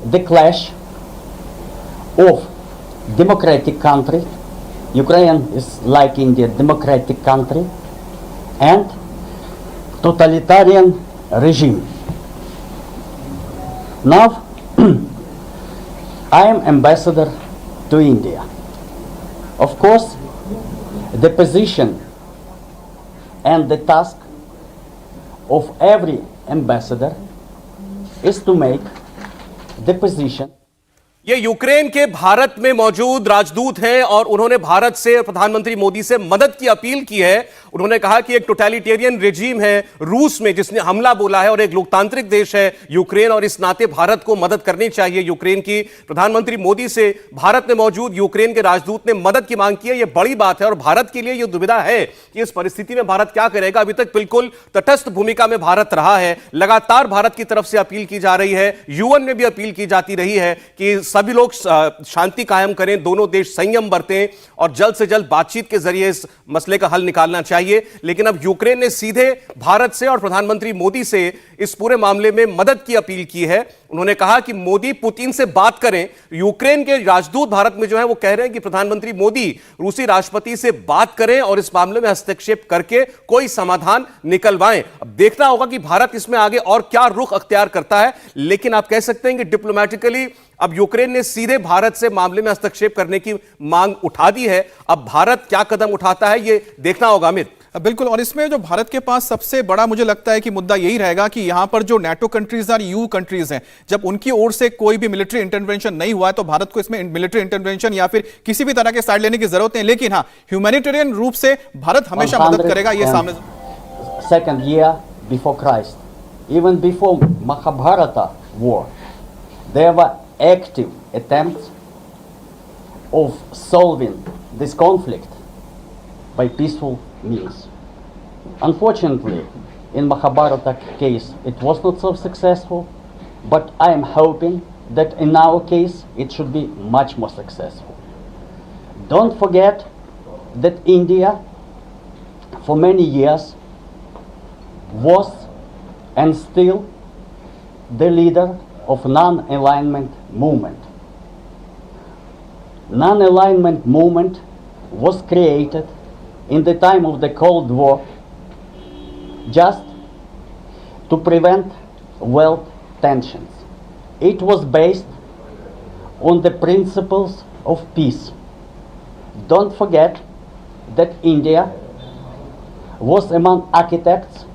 the clash of democratic country, Ukraine is like India, democratic country, and totalitarian regime. Now, I am ambassador to India. Of course, the position and the task of every ambassador is to make the position. ये Ukraine के भारत में मौजूद राजदूत हैं और उन्होंने भारत से प्रधानमंत्री मोदी से मदद की अपील की है। उन्होंने कहा कि एक टोटलिटेरियन रेजिम है रूस में जिसने हमला बोला है और एक लोकतांत्रिक देश है यूक्रेन, और इस नाते भारत को मदद करनी चाहिए यूक्रेन की। प्रधानमंत्री मोदी से भारत में मौजूद यूक्रेन के राजदूत ने मदद की मांग की है। यह बड़ी बात है और भारत के लिए यह दुविधा है कि इस परिस्थिति में भारत क्या करेगा। अभी तक बिल्कुल तटस्थ भूमिका में भारत रहा है। लगातार भारत की तरफ से अपील की जा रही है, यूएन में भी अपील की जाती रही है कि सभी लोग शांति कायम करें, दोनों देश संयम बरतें और जल्द से जल्द बातचीत के जरिए इस मसले का हल निकालना चाहिए। लेकिन अब यूक्रेन ने सीधे भारत से और प्रधानमंत्री मोदी से इस पूरे मामले में मदद की अपील की है। उन्होंने कहा कि मोदी पुतिन से बात करें। यूक्रेन के राजदूत भारत में जो है वो कह रहे हैं कि प्रधानमंत्री मोदी रूसी राष्ट्रपति से बात करें और इस मामले में हस्तक्षेप करके कोई समाधान निकलवाएं। अब देखना होगा कि भारत इसमें आगे और क्या रुख अख्तियार करता है। लेकिन आप कह सकते हैं कि डिप्लोमेटिकली अब यूक्रेन ने सीधे भारत से मामले में हस्तक्षेप करने की मांग उठा दी है। अब भारत क्या कदम उठाता है ये देखना होगा अमित। बिल्कुल, और इसमें जो भारत के पास सबसे बड़ा मुझे लगता है कि मुद्दा यही रहेगा कि यहां पर जो नेटो कंट्रीज और यू कंट्रीज हैं, जब उनकी ओर से कोई भी मिलिट्री इंटरवेंशन नहीं हुआ है तो भारत को इसमें मिलिट्री इंटरवेंशन या फिर किसी भी तरह के साइड लेने की जरूरत नहीं। लेकिन हाँ, ह्यूमैनिटेरियन रूप से भारत हमेशा मदद करेगा। ये सामने second year before Christ, even before Mahabharata war, there were active attempts of solving this conflict by peaceful means. Unfortunately, in Mahabharata case, it was not so successful, but I am hoping that in our case, it should be much more successful. Don't forget that India, for many years, was and still the leader of non-alignment movement. Non-alignment movement was created in the time of the Cold War just to prevent world tensions. It was based on the principles of peace. Don't forget that India was among architects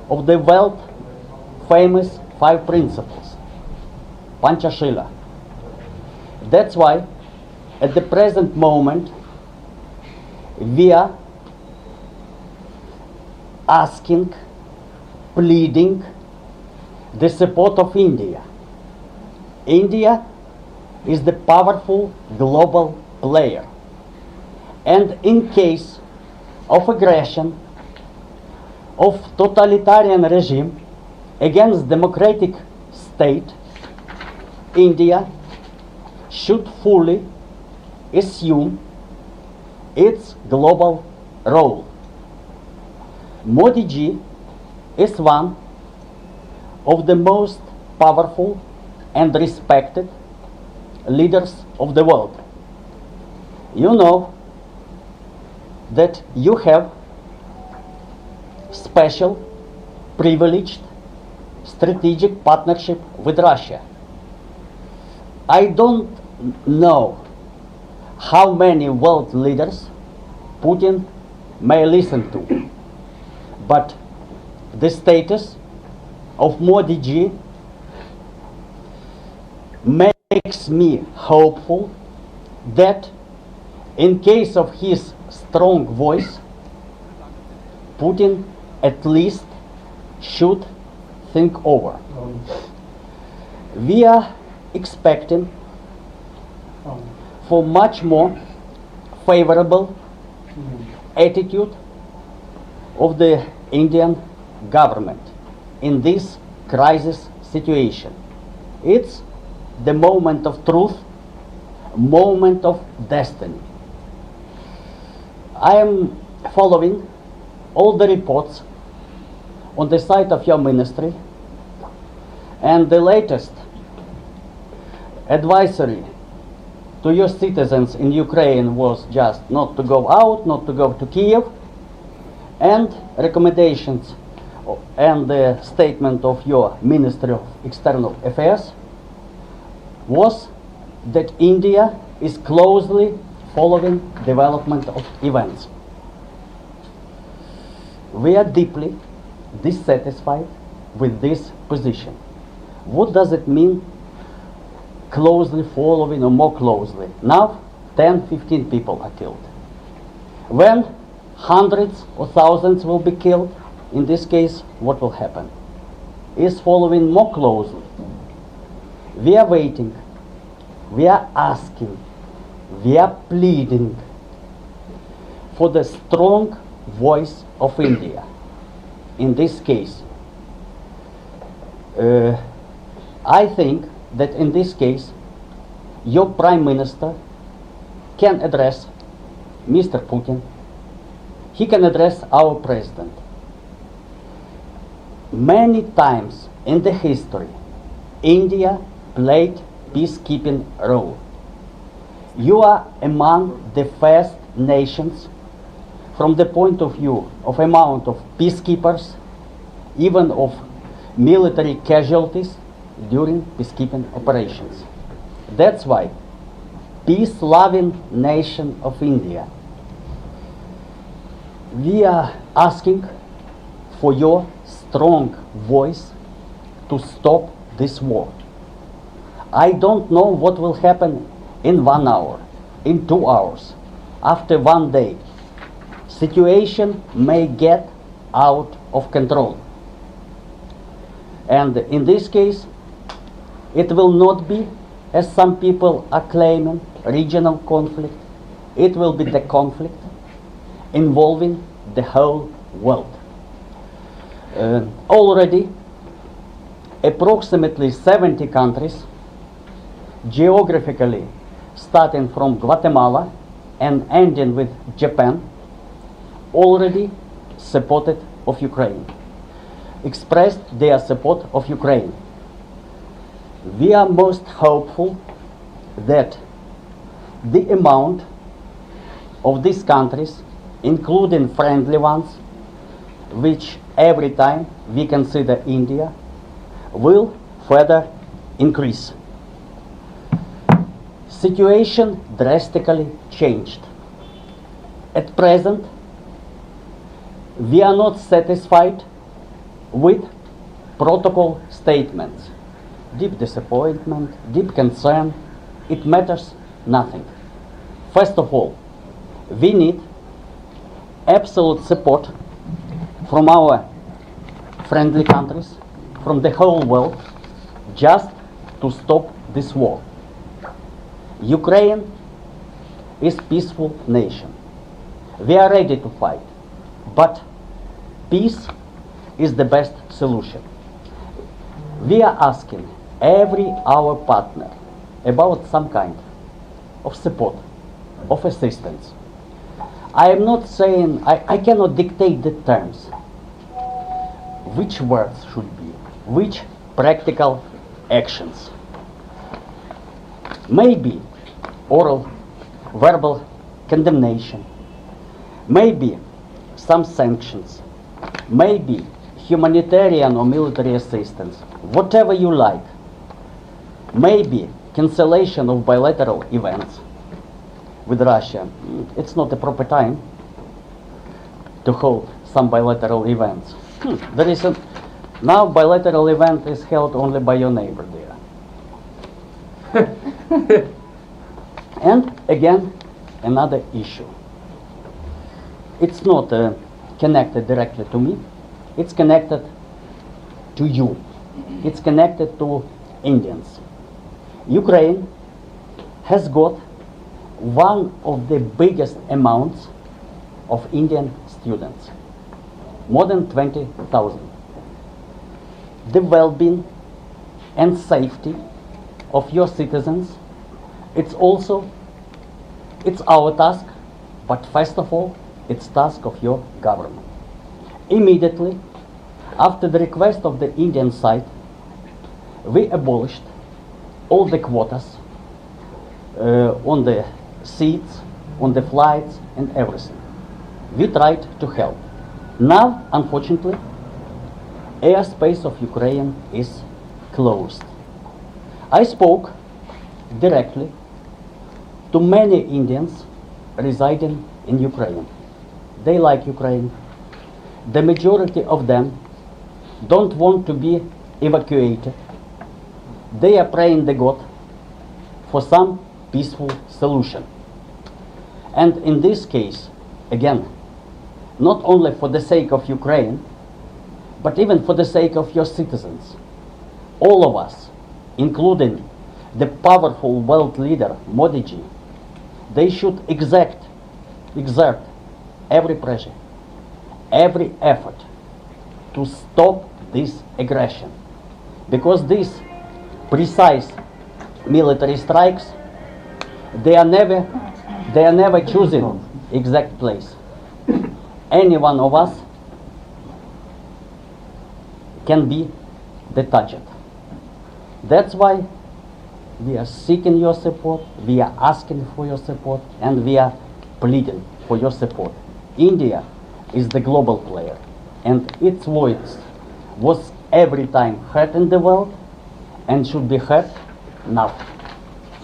of the world famous 5 principles, Panchashila. That's why at the present moment we are asking, pleading the support of India. India is the powerful global player, and in case of aggression of totalitarian regime against democratic state, India should fully assume its global role. Modi ji is one of the most powerful and respected leaders of the world. You know that you have special, privileged, strategic partnership with Russia. I don't know how many world leaders Putin may listen to, but the status of Modi ji makes me hopeful that in case of his strong voice, Putin at least should think over. We are expecting for much more favorable attitude of the Indian government in this crisis situation. It's the moment of truth, moment of destiny. I am following all the reports on the site of your ministry, and the latest advisory to your citizens in Ukraine was just not to go out, not to go to Kiev, and recommendations and the statement of your Ministry of External Affairs was that India is closely following development of events. We are deeply dissatisfied with this position. What does it mean, closely following or more closely? Now 10-15 people are killed. When hundreds or thousands will be killed, in this case, what will happen? Is following more closely. We are waiting, we are asking, we are pleading for the strong voice of India. In this case, I think that in this case, your Prime Minister can address Mr. Putin, he can address our President. Many times in the history, India played peacekeeping role. You are among the first nations from the point of view of amount of peacekeepers, even of military casualties during peacekeeping operations. That's why peace-loving nation of India, we are asking for your strong voice to stop this war. I don't know what will happen in 1 hour, in 2 hours, after 1 day. Situation may get out of control. And in this case, it will not be, as some people are claiming, regional conflict. It will be the conflict involving the whole world. Already, approximately 70 countries, geographically starting from Guatemala and ending with Japan, already supported of Ukraine, expressed their support of Ukraine. We are most hopeful that the amount of these countries, including friendly ones, which every time we consider India, will further increase. Situation drastically changed. At present, we are not satisfied with protocol statements. Deep disappointment, deep concern, it matters nothing. First of all, we need absolute support from our friendly countries, from the whole world, just to stop this war. Ukraine is a peaceful nation. We are ready to fight, but peace is the best solution. We are asking every our partner about some kind of support, of assistance. I am not saying, I cannot dictate the terms, which words should be, which practical actions. Maybe oral, verbal condemnation, maybe some sanctions, maybe humanitarian or military assistance, whatever you like, maybe cancellation of bilateral events with Russia. It's not the proper time to hold some bilateral events. There is now bilateral event is held only by your neighbor there. And again, another issue. It's not connected directly to me. It's connected to you. It's connected to Indians. Ukraine has got one of the biggest amounts of Indian students, more than 20,000. The well-being and safety of your citizens, it's our task, but first of all, it's task of your government. Immediately after the request of the Indian side, we abolished all the quotas on the seats, on the flights and everything. We tried to help. Now, unfortunately, airspace of Ukraine is closed. I spoke directly to many Indians residing in Ukraine. They like Ukraine. The majority of them don't want to be evacuated. They are praying the God for some peaceful solution. And in this case, again, not only for the sake of Ukraine, but even for the sake of your citizens, all of us, including the powerful world leader Modi ji, they should exert every pressure, every effort to stop this aggression, because these precise military strikes, they are never choosing exact place. Any one of us can be the target. That's why we are seeking your support, we are asking for your support, and we are pleading for your support. India is the global player, and its voice was every time heard in the world and should be heard now.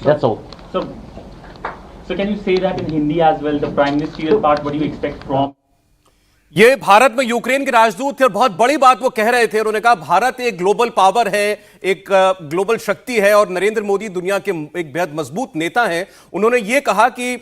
That's all. So can you say that in Hindi as well, the Prime Minister's part, what do you expect from? ये भारत में Ukraine के राजदूत थे और बहुत बड़ी बात वो कह रहे थे। उन्होंने कहा भारत एक ग्लोबल पावर है, एक ग्लोबल शक्ति है और नरेंद्र मोदी दुनिया के एक बेहद मजबूत नेता हैं। उन्होंने ये कहा कि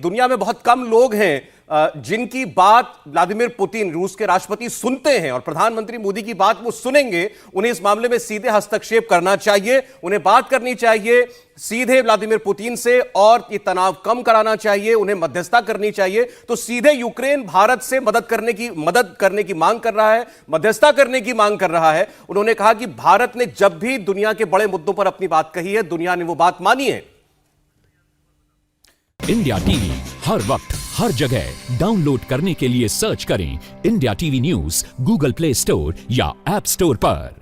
दुनिया में बहुत कम लोग हैं जिनकी बात व्लादिमीर पुतिन रूस के राष्ट्रपति सुनते हैं और प्रधानमंत्री मोदी की बात वो सुनेंगे। उन्हें इस मामले में सीधे हस्तक्षेप करना चाहिए, उन्हें बात करनी चाहिए सीधे व्लादिमीर पुतिन से और ये तनाव कम कराना चाहिए, उन्हें मध्यस्थता करनी चाहिए। तो सीधे यूक्रेन भारत से मदद करने की मांग कर रहा है, मध्यस्थता करने की मांग कर रहा है। उन्होंने कहा कि भारत ने जब भी दुनिया के बड़े मुद्दों पर अपनी बात कही है, दुनिया ने वो बात मानी है। इंडिया टीवी हर वक्त हर जगह डाउनलोड करने के लिए सर्च करें India TV news Google play store या ऐप स्टोर पर।